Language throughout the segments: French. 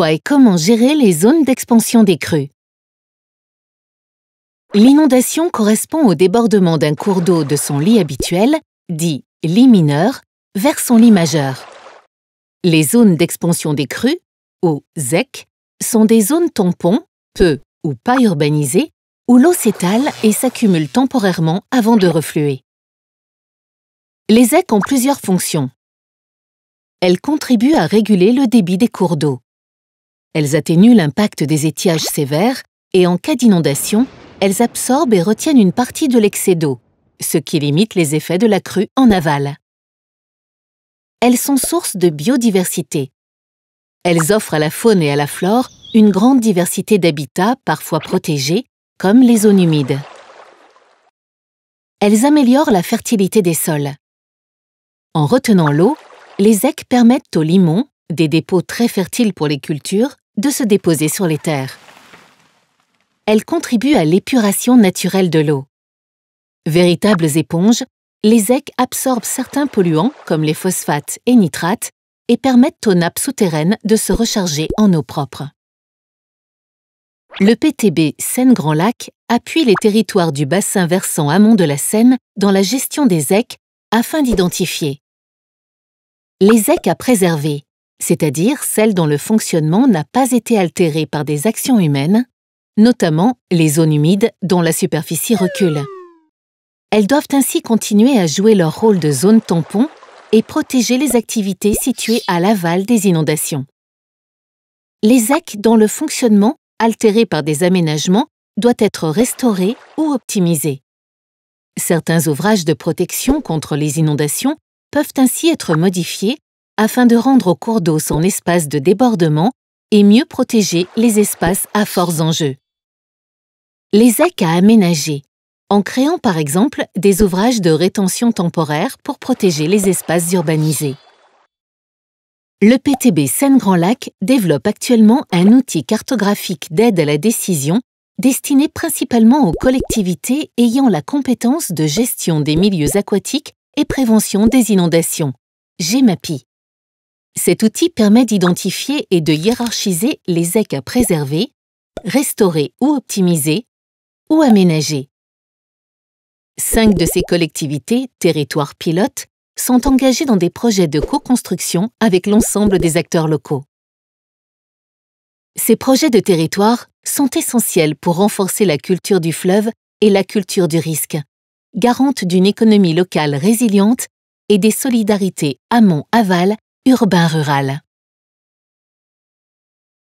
Pourquoi et comment gérer les zones d'expansion des crues? L'inondation correspond au débordement d'un cours d'eau de son lit habituel, dit lit mineur, vers son lit majeur. Les zones d'expansion des crues, ou ZEC, sont des zones tampons, peu ou pas urbanisées, où l'eau s'étale et s'accumule temporairement avant de refluer. Les ZEC ont plusieurs fonctions. Elles contribuent à réguler le débit des cours d'eau. Elles atténuent l'impact des étiages sévères et, en cas d'inondation, elles absorbent et retiennent une partie de l'excès d'eau, ce qui limite les effets de la crue en aval. Elles sont source de biodiversité. Elles offrent à la faune et à la flore une grande diversité d'habitats parfois protégés, comme les zones humides. Elles améliorent la fertilité des sols. En retenant l'eau, les ZEC permettent aux limons, des dépôts très fertiles pour les cultures, de se déposer sur les terres. Elles contribuent à l'épuration naturelle de l'eau. Véritables éponges, les ZEC absorbent certains polluants comme les phosphates et nitrates et permettent aux nappes souterraines de se recharger en eau propre. Le PTB Seine-Grand Lac appuie les territoires du bassin versant amont de la Seine dans la gestion des ZEC afin d'identifier les ZEC à préserver, c'est-à-dire celles dont le fonctionnement n'a pas été altéré par des actions humaines, notamment les zones humides dont la superficie recule. Elles doivent ainsi continuer à jouer leur rôle de zone tampon et protéger les activités situées à l'aval des inondations. Les ZEC dont le fonctionnement, altéré par des aménagements, doit être restauré ou optimisé. Certains ouvrages de protection contre les inondations peuvent ainsi être modifiés afin de rendre au cours d'eau son espace de débordement et mieux protéger les espaces à forts enjeux. Les ZEC à aménager, en créant par exemple des ouvrages de rétention temporaire pour protéger les espaces urbanisés. Le PTB Seine-Grand Lac développe actuellement un outil cartographique d'aide à la décision destiné principalement aux collectivités ayant la compétence de gestion des milieux aquatiques et prévention des inondations, GEMAPI. Cet outil permet d'identifier et de hiérarchiser les ZEC à préserver, restaurer ou optimiser, ou aménager. 5 de ces collectivités, territoires pilotes, sont engagées dans des projets de co-construction avec l'ensemble des acteurs locaux. Ces projets de territoire sont essentiels pour renforcer la culture du fleuve et la culture du risque, garante d'une économie locale résiliente et des solidarités amont-aval, urbain-rural.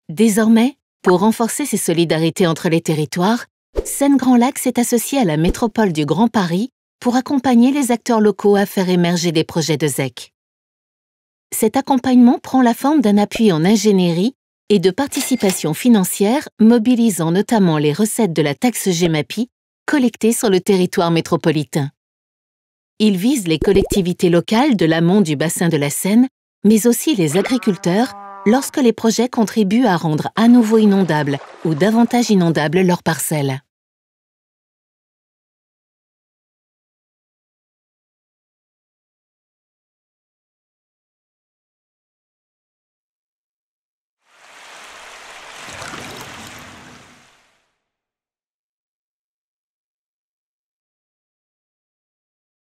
Désormais, pour renforcer ces solidarités entre les territoires, Seine-Grand Lac s'est associé à la métropole du Grand Paris pour accompagner les acteurs locaux à faire émerger des projets de ZEC. Cet accompagnement prend la forme d'un appui en ingénierie et de participation financière mobilisant notamment les recettes de la taxe GEMAPI collectées sur le territoire métropolitain. Il vise les collectivités locales de l'amont du bassin de la Seine, mais aussi les agriculteurs lorsque les projets contribuent à rendre à nouveau inondables ou davantage inondables leurs parcelles.